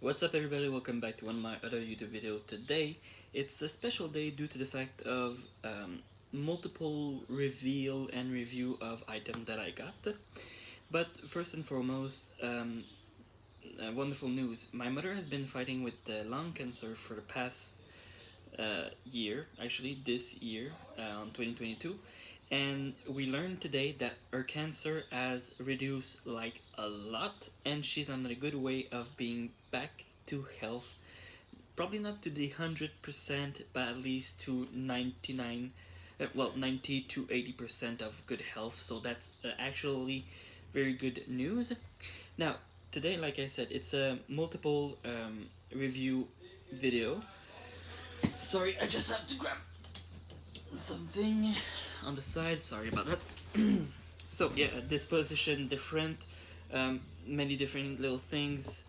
What's up everybody, welcome back to one of my other YouTube video. Today, it's a special day due to the fact of multiple reveal and review of items that I got. But first and foremost, wonderful news. My mother has been fighting with lung cancer for the past year, actually this year, 2022. And we learned today that her cancer has reduced like a lot, and she's on a good way of being back to health. Probably not to the 100%, but at least to 90 to 80% of good health. So that's actually very good news. Now, today, like I said, it's a multiple review video. Sorry, I just have to grab something on the side, sorry about that. So yeah, this position different, many different little things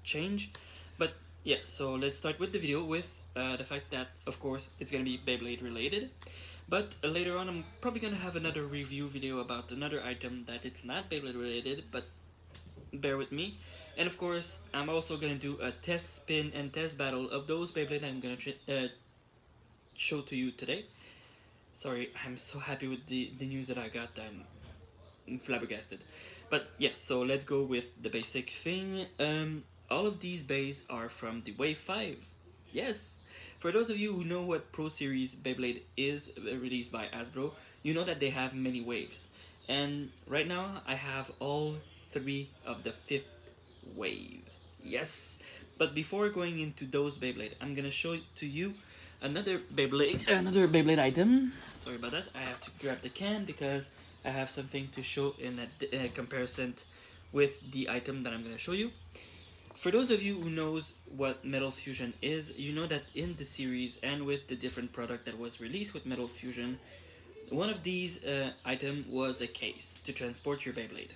change, but yeah, so let's start with the video with the fact that of course it's gonna be Beyblade related, but later on I'm probably gonna have another review video about another item that it's not Beyblade related, but bear with me. And of course I'm also gonna do a test spin and test battle of those Beyblade I'm gonna show to you today. Sorry, I'm so happy with the news that I got. I'm flabbergasted. But yeah, so let's go with the basic thing. All of these bays are from the Wave 5. Yes! For those of you who know what Pro Series Beyblade is, released by Hasbro, you know that they have many waves. And right now, I have all 3 of the 5th wave. Yes! But before going into those Beyblade, I'm gonna show to you another Beyblade item. Sorry about that. I have to grab the can because I have something to show in a comparison with the item that I'm going to show you. For those of you who knows what Metal Fusion is, you know that in the series and with the different product that was released with Metal Fusion, one of these item was a case to transport your Beyblade.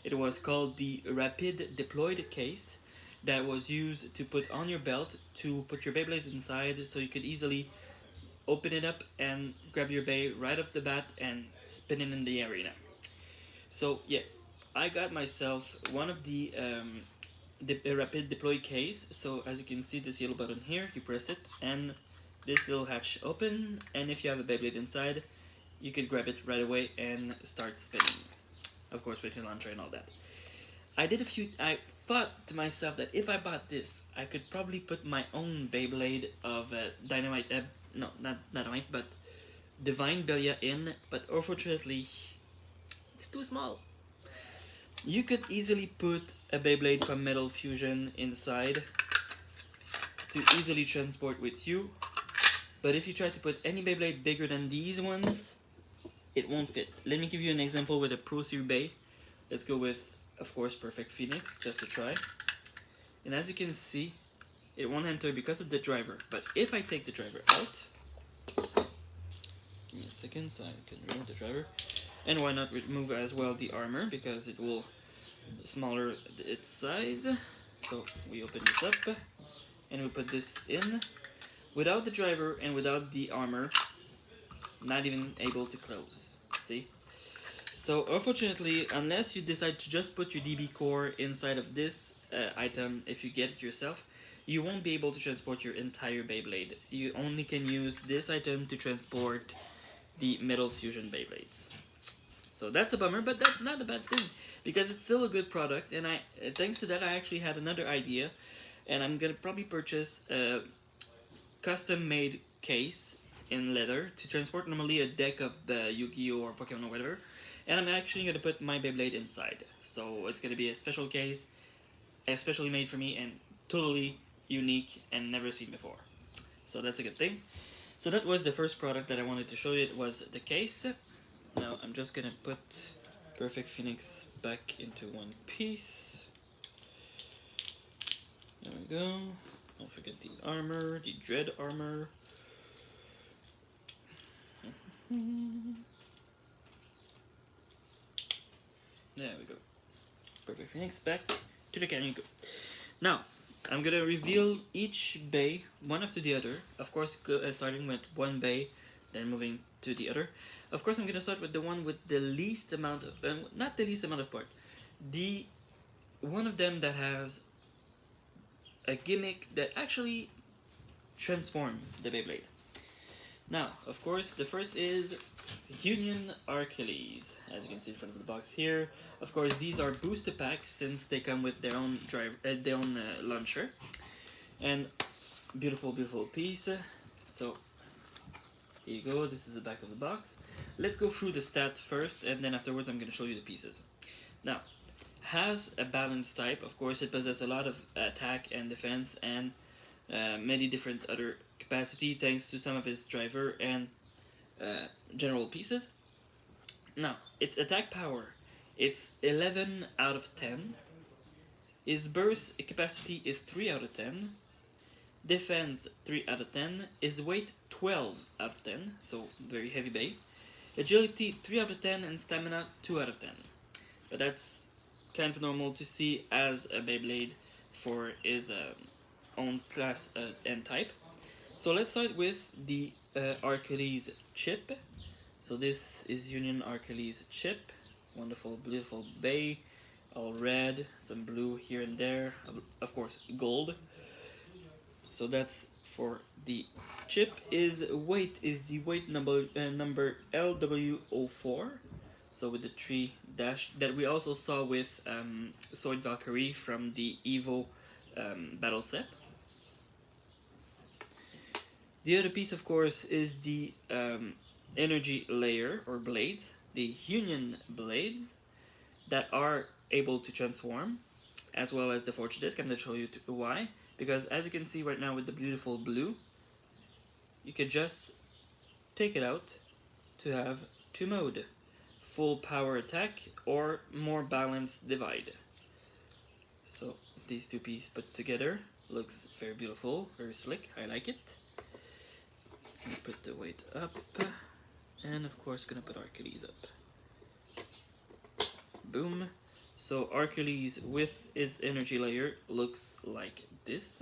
It was called the Rapid Deployed Case, that was used to put on your belt to put your Beyblades inside, so you could easily open it up and grab your Bey right off the bat and spin it in the arena. So yeah, I got myself one of the Rapid Deploy case. So as you can see, this yellow button here, you press it and this little hatch open, and if you have a Beyblade inside, you can grab it right away and start spinning. Of course with your launcher and all that. I thought to myself that if I bought this, I could probably put my own Beyblade of Dynamite, no, not Dynamite, but Divine Belia in, but unfortunately, it's too small. You could easily put a Beyblade from Metal Fusion inside to easily transport with you, but if you try to put any Beyblade bigger than these ones, it won't fit. Let me give you an example with a Pro Series Bey. Let's go with, of course, Perfect Phoenix, just to try. And as you can see, it won't enter because of the driver. But if I take the driver out, give me a second so I can remove the driver. And why not remove as well the armor, because it will smaller its size. So we open this up and we put this in. Without the driver and without the armor, not even able to close. See? So unfortunately, unless you decide to just put your DB core inside of this item, if you get it yourself, you won't be able to transport your entire Beyblade. You only can use this item to transport the Metal Fusion Beyblades. So that's a bummer, but that's not a bad thing, because it's still a good product, and thanks to that I actually had another idea, and I'm gonna probably purchase a custom-made case in leather to transport normally a deck of the Yu-Gi-Oh! Or Pokemon or whatever. And I'm actually going to put my Beyblade inside. So it's going to be a special case, especially made for me, and totally unique and never seen before. So that's a good thing. So that was the first product that I wanted to show you. It was the case. Now I'm just going to put Perfect Phoenix back into one piece. There we go. Don't forget the armor, the Dread armor. There we go. Perfect Phoenix back to the can you go. Now, I'm gonna reveal each Bey one after the other. Of course, starting with one Bey, then moving to the other. Of course, I'm gonna start with the one with the least amount of, not the least amount of part. The one of them that has a gimmick that actually transformed the Beyblade. Now, of course, the first is Union Achilles, as you can see in front of the box here. Of course, these are booster packs since they come with their own launcher, and beautiful, beautiful piece. So here you go. This is the back of the box. Let's go through the stats first, and then afterwards I'm going to show you the pieces. Now, has a balance type. Of course, it possesses a lot of attack and defense and many different other capacity thanks to some of its driver and general pieces. Now, its attack power, it's 11 out of 10. His burst capacity is 3 out of 10. Defense 3 out of 10. His weight 12 out of 10, so very heavy bay. Agility 3 out of 10 and stamina 2 out of 10. But that's kind of normal to see as a Beyblade for his own class and type. So let's start with the Achilles chip. So this is Union Achilles chip. Wonderful, beautiful bay, all red, some blue here and there, of course gold. So that's for the chip. Is the weight number LW04. So with the 3 dash that we also saw with Sword Valkyrie from the Evo battle set. The other piece, of course, is the energy layer or blades, the Union blades that are able to transform, as well as the forge disc. I'm going to show you why. Because as you can see right now with the beautiful blue, you can just take it out to have 2 mode. Full power attack or more balanced divide. So these two pieces put together looks very beautiful, very slick. I like it. Put the weight up, and of course gonna put Achilles up. Boom. So Achilles with its energy layer looks like this.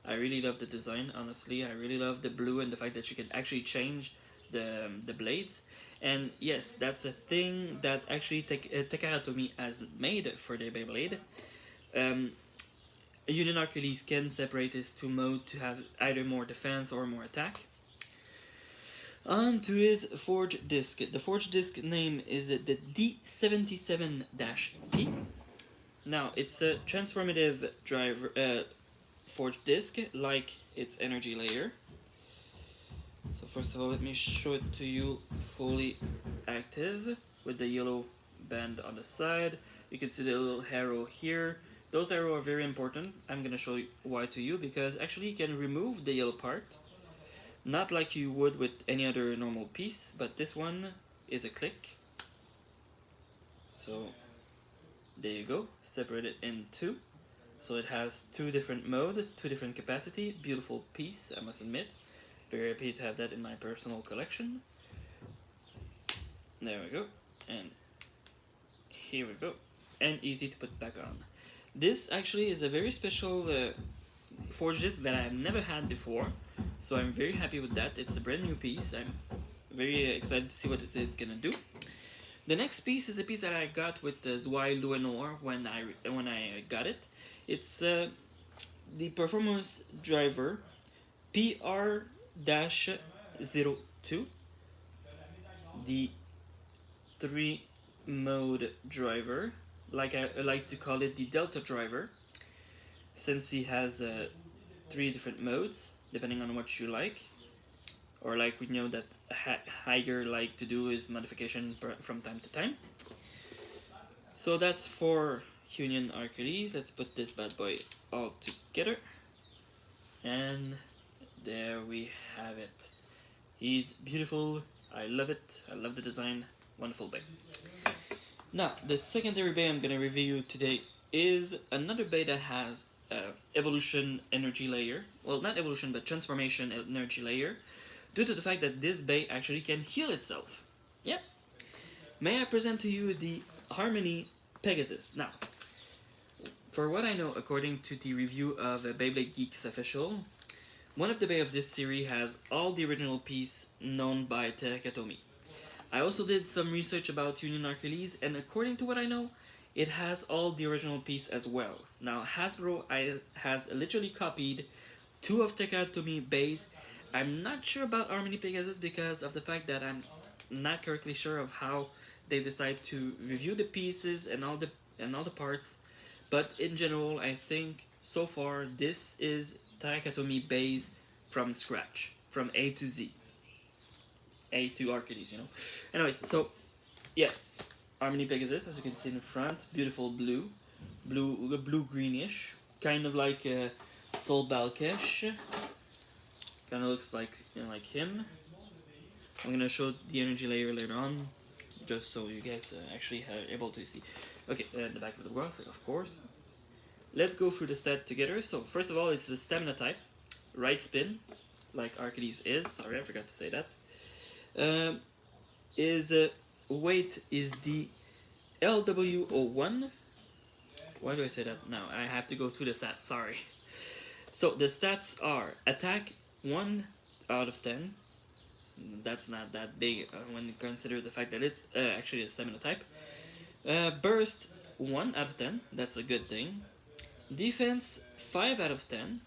I really love the design, honestly. I really love the blue and the fact that you can actually change the blades. And yes, that's a thing that actually Takara Tomy has made for their Beyblade. Union Achilles can separate his 2 modes to have either more defense or more attack. On to his forge disc. The forge disc name is the D77-P. Now, it's a transformative driver forge disc, like its energy layer. So first of all, let me show it to you fully active with the yellow band on the side. You can see the little arrow here. Those arrows are very important. I'm going to show you why to you, because actually you can remove the yellow part. Not like you would with any other normal piece, but this one is a click. So there you go, separate it in 2. So it has 2 different modes, 2 different capacity. Beautiful piece, I must admit. Very happy to have that in my personal collection. There we go, and here we go, and easy to put back on. This actually is a very special forge disc that I've never had before, so I'm very happy with that. It's a brand new piece. I'm very excited to see what it is gonna do. The next piece is a piece that I got with Zwei Luenor when I got it. It's the performance driver PR-02, the 3 mode driver, like I like to call it the Delta driver, since he has 3 different modes depending on what you like, or like we know that Higher like to do his modification from time to time. So that's for Union Achilles. Let's put this bad boy all together, and there we have it. He's beautiful. I love it. I love the design. Wonderful bay. Now, the secondary bay I'm going to review today is another bay that has evolution energy layer. Well, not evolution, but transformation energy layer, due to the fact that this bay actually can heal itself. Yeah. May I present to you the Harmony Pegasus. Now, for what I know, according to the review of Beyblade Geeks Official, one of the bay of this series has all the original piece known by Takara Tomy. I also did some research about Union Achilles, and according to what I know, it has all the original piece as well. Now Hasbro has literally copied two of Takatomi Bay's. I'm not sure about Harmony Pegasus because of the fact that I'm not correctly sure of how they decide to review the pieces and all the parts. But in general, I think so far this is Takatomi Bay's from scratch, from A to Z. A to Achilles, you know. Anyways, so yeah, Harmony Pegasus, as you can see in the front, beautiful blue greenish, kind of like Sol Balkesh. Kind of looks like, you know, like him. I'm gonna show the energy layer later on, just so you guys actually are able to see. Okay, the back of the box, of course. Let's go through the stat together. So first of all, it's the stamina type, right spin, like Achilles is. Sorry, I forgot to say that. His weight is the LW01. Why do I say that now? I have to go through the stats. Sorry. So the stats are attack 1 out of 10. That's not that big when you consider the fact that it's actually a stamina type. Burst 1 out of 10. That's a good thing. Defense 5 out of 10.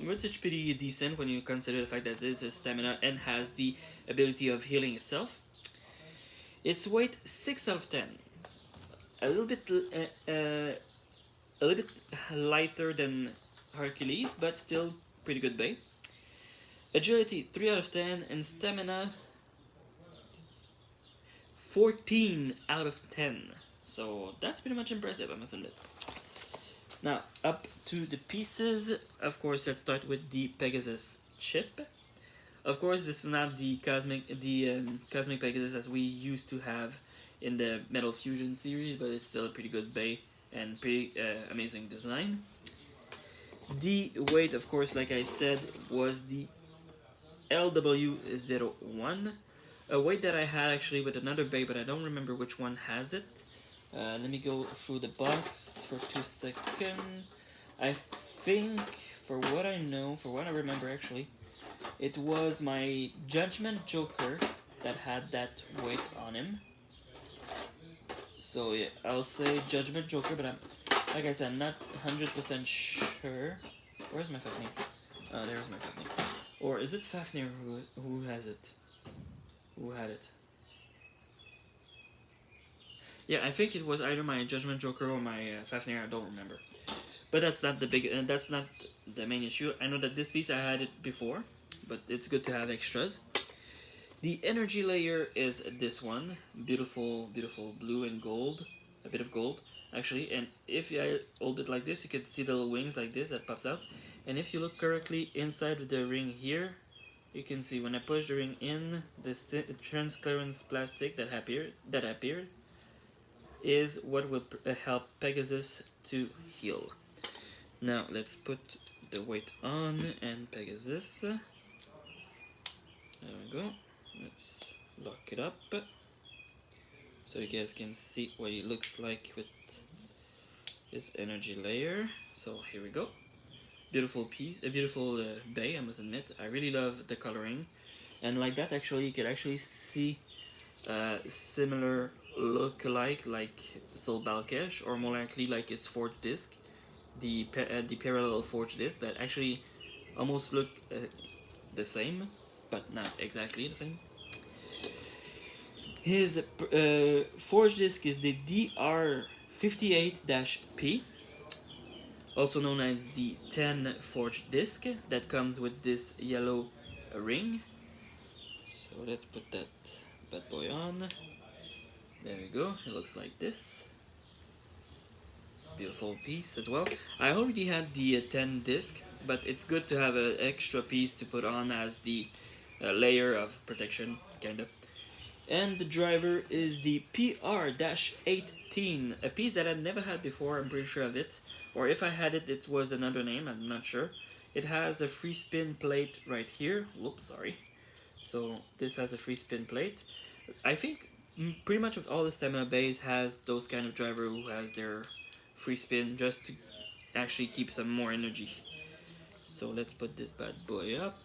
Which is pretty decent when you consider the fact that this is stamina and has the ability of healing itself. Its weight 6 out of 10. A little bit lighter than Hercules, but still pretty good bay. Agility 3 out of 10 and stamina 14 out of 10. So that's pretty much impressive, I must admit. Now, up to the pieces. Of course, let's start with the Pegasus chip. Of course, this is not the cosmic Pegasus as we used to have in the Metal Fusion series, but it's still a pretty good bay and pretty amazing design. The weight, of course, like I said, was the LW01, a weight that I had actually with another bay, but I don't remember which one has it. Let me go through the box for 2 seconds. I think, for what I know, for what I remember actually, it was my Judgment Joker that had that weight on him. So yeah, I'll say Judgment Joker, but like I said, I'm not 100% sure. Where's my Fafnir? Oh, there's my Fafnir. Or is it Fafnir who has it? Who had it? Yeah, I think it was either my Judgment Joker or my Fafnir. I don't remember. But that's not the that's not the main issue. I know that this piece I had it before, but it's good to have extras. The energy layer is this one, beautiful blue and gold, a bit of gold actually. And if I hold it like this, you can see the little wings like this that pops out. And if you look correctly inside the ring here, you can see when I push the ring in, this transparent plastic that appeared is what will help Pegasus to heal. Now let's put the weight on and Pegasus. There we go. Let's lock it up so you guys can see what it looks like with this energy layer. So here we go. Beautiful piece, a beautiful bay, I must admit. I really love the coloring, and like that actually you could actually see similar look like Sol Balkesh, or more likely like his forged disc, the parallel forged disc that actually almost look the same, but not exactly the same. His forged disc is the DR58-P, also known as the 10 forged disc that comes with this yellow ring. So let's put that bad boy on. There we go, it looks like this. Beautiful piece as well. I already had the 10 disc, but it's good to have an extra piece to put on as the layer of protection, kinda. And the driver is the PR-18, a piece that I've never had before, I'm pretty sure of it. Or if I had it, it was another name, I'm not sure. It has a free spin plate right here. Whoops, sorry. So this has a free spin plate. I think pretty much with all the stamina bays has those kind of driver who has their free spin just to actually keep some more energy. So let's put this bad boy up.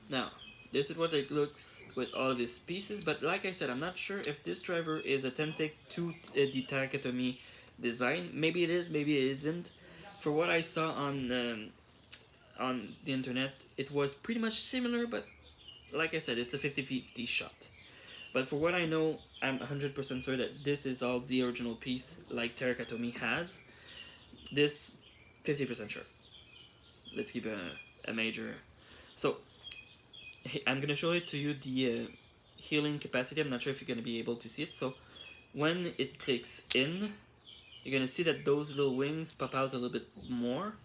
Now, this is what it looks with all of these pieces, but like I said, I'm not sure if this driver is authentic to the Takatomi design. Maybe it is, maybe it isn't. For what I saw on the internet, it was pretty much similar, but like I said, it's a 50-50 shot. But for what I know, I'm 100% sure that this is all the original piece like Takatomi has. This, 50% sure. Let's keep a major. So, I'm gonna show it to you, the healing capacity. I'm not sure if you're gonna be able to see it. So, when it clicks in, you're gonna see that those little wings pop out a little bit more.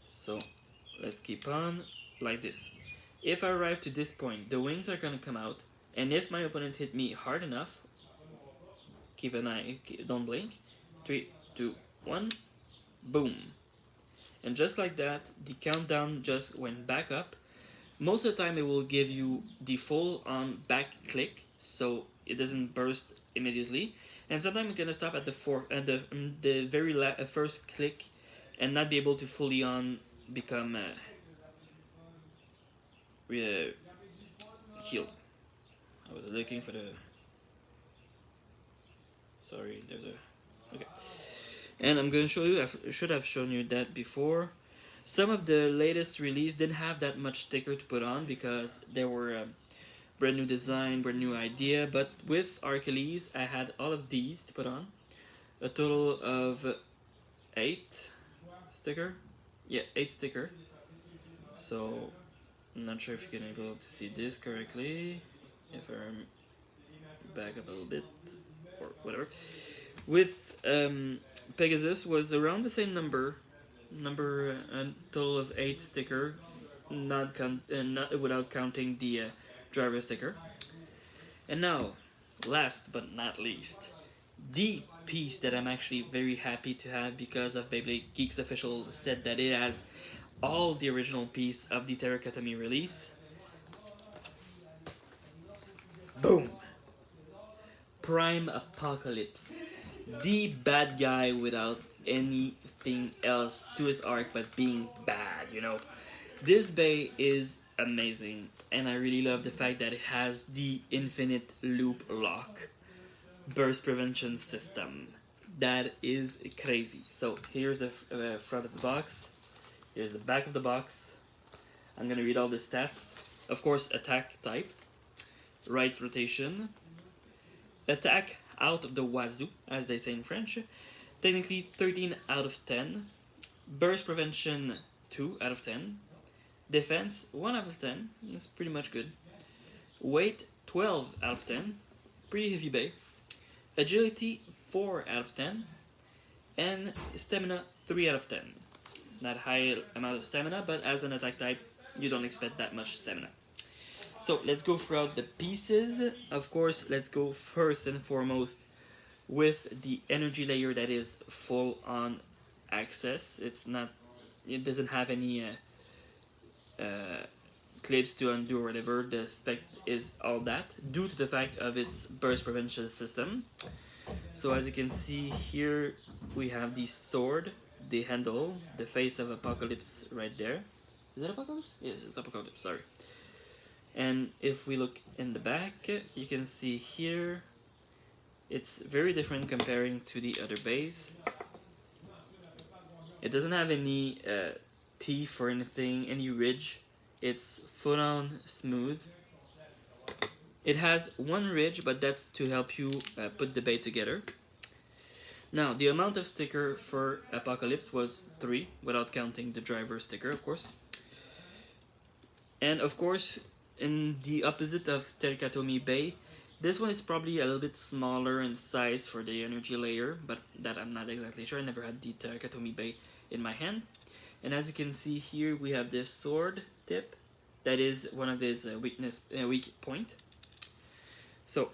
So, let's keep on like this. If I arrive to this point, the wings are gonna come out, and if my opponent hit me hard enough, keep an eye, don't blink. 3, 2, 1, boom. And just like that, the countdown just went back up. Most of the time it will give you the full on back click, so it doesn't burst immediately. And sometimes it's gonna stop at the very first click, and not be able to fully on become healed. I was looking for the. Sorry, there's a. Okay. And I'm going to show you, I should have shown you that before. Some of the latest release didn't have that much sticker to put on because they were brand new design, brand new idea. But with Achilles, I had all of these to put on. A total of 8 sticker. Yeah, 8 sticker. So, I'm not sure if you're going to be able to see this correctly. If I'm back up a little bit, or whatever. With Pegasus was around the same number, a total of 8 sticker, not without counting the driver sticker. And now, last but not least, the piece that I'm actually very happy to have because of Beyblade Geeks Official said that it has all the original piece of the Takatomi release. Boom! Prime Apocalypse. The bad guy without anything else to his arc but being bad, you know. This bay is amazing, and I really love the fact that it has the infinite loop lock burst prevention system. That is crazy. So here's the front of the box. Here's the back of the box. I'm gonna read all the stats. Of course, attack type, right rotation, attack out of the wazoo, as they say in French. Technically 13 out of 10. Burst prevention 2 out of 10. Defense 1 out of 10. That's pretty much good. Weight 12 out of 10. Pretty heavy bay. Agility 4 out of 10. And stamina 3 out of 10. Not high amount of stamina, but as an attack type, you don't expect that much stamina. So let's go throughout the pieces. Of course, let's go first and foremost with the energy layer that is full on access. It doesn't have any clips to undo or whatever. The spec is all that due to the fact of its burst prevention system. So as you can see here, we have the sword, the handle, the face of Apocalypse right there. Is it Apocalypse? Yes, it's Apocalypse, sorry. And if we look in the back, you can see here, it's very different comparing to the other base. It doesn't have any teeth or anything, any ridge. It's full on smooth. It has one ridge, but that's to help you put the bait together. Now, the amount of sticker for Apocalypse was 3, without counting the driver sticker, of course. And of course, in the opposite of Takatomi Bay, this one is probably a little bit smaller in size for the energy layer, but that I'm not exactly sure. I never had the Takatomi Bay in my hand. And as you can see here, we have this sword tip. That is one of his weak point. So,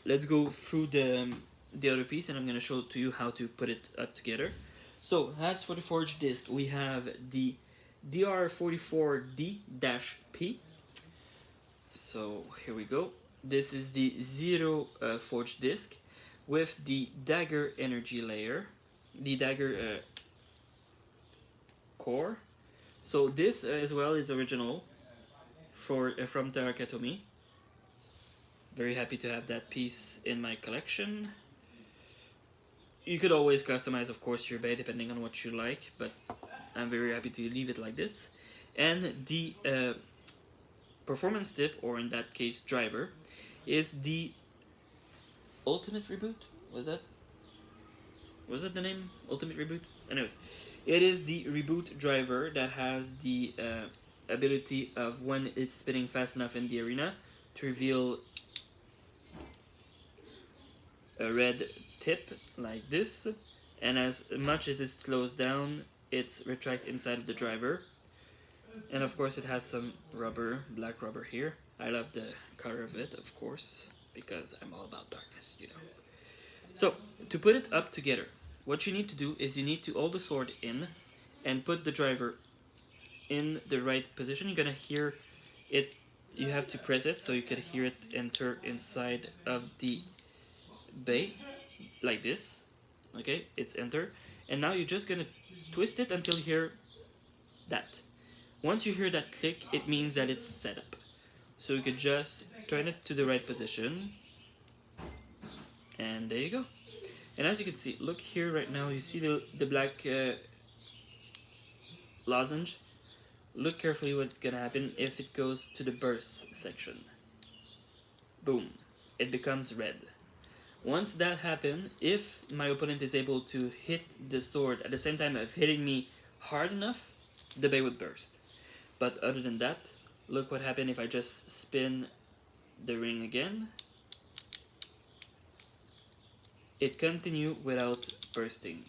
let's go through the other piece, and I'm going to show to you how to put it up together. So, as for the forged disc, we have the DR44D-P. So here we go. This is the Zero forged disc with the dagger energy layer, the dagger core. So this as well is original from Tarakatomi. Very happy to have that piece in my collection. You could always customize, of course, your bay depending on what you like, but I'm very happy to leave it like this. And the performance tip, or in that case driver, is the Ultimate Reboot. Was that the name? Ultimate Reboot? Anyways, it is the reboot driver that has the ability of, when it's spinning fast enough in the arena, to reveal a red tip like this, and as much as it slows down, it's retract inside of the driver. And of course it has some rubber, black rubber here. I love the color of it, of course, because I'm all about darkness, you know. So, to put it up together, what you need to do is you need to hold the sword in and put the driver in the right position. You're gonna hear it, you have to press it so you can hear it enter inside of the bay, like this. Okay, it's enter. And now you're just gonna twist it until you hear that. Once you hear that click, it means that it's set up. So you could just turn it to the right position. And there you go. And as you can see, look here right now, you see the black lozenge? Look carefully what's gonna happen if it goes to the burst section. Boom. It becomes red. Once that happens, if my opponent is able to hit the sword at the same time of hitting me hard enough, the bay would burst. But other than that, look what happened if I just spin the ring again. It continues without bursting.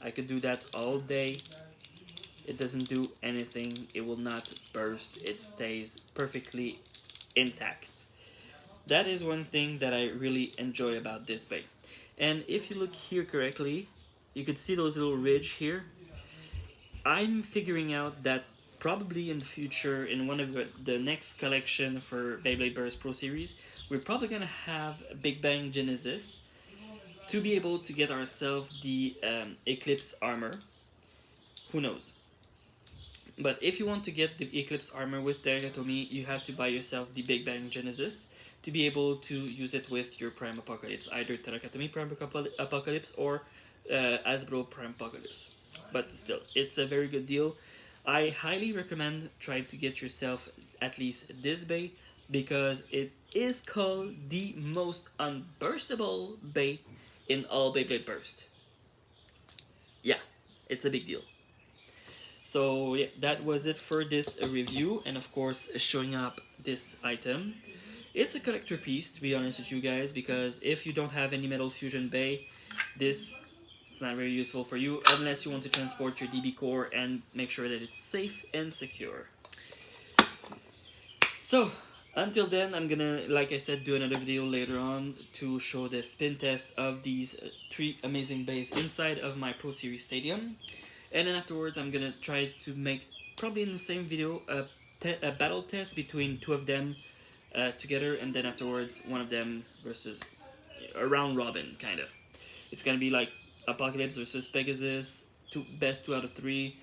I could do that all day. It doesn't do anything. It will not burst. It stays perfectly intact. That is one thing that I really enjoy about this bay. And if you look here correctly, you could see those little ridge here. I'm figuring out that probably in the future, in one of the next collection for Beyblade Burst Pro Series, we're probably gonna have a Big Bang Genesis to be able to get ourselves the Eclipse armor. Who knows? But if you want to get the Eclipse armor with Tarakatomi, you have to buy yourself the Big Bang Genesis to be able to use it with your Prime Apocalypse, either Tarakatomi Prime Apocalypse or Hasbro Prime Apocalypse. But still, it's a very good deal. I highly recommend trying to get yourself at least this bay, because it is called the most unburstable bay in all Beyblade Burst. Yeah, it's a big deal. So yeah, that was it for this review, and of course showing up this item. It's a collector piece, to be honest with you guys, because if you don't have any Metal Fusion bay, this is not very useful for you unless you want to transport your DB core and make sure that it's safe and secure. So, until then, I'm gonna, like I said, do another video later on to show the spin test of these 3 amazing bays inside of my Pro Series Stadium. And then afterwards, I'm gonna try to make, probably in the same video, a battle test between 2 of them together, and then afterwards, one of them versus a round robin, kind of. It's gonna be like Apocalypse versus Pegasus, best 2 out of 3.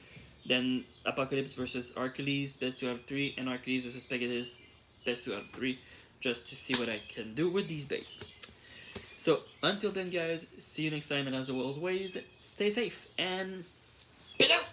Then Apocalypse versus Achilles, best 2 out of 3, and Achilles versus Pegasus, best 2 out of 3, just to see what I can do with these bays. So, until then guys, see you next time, and as always, stay safe, and spit out!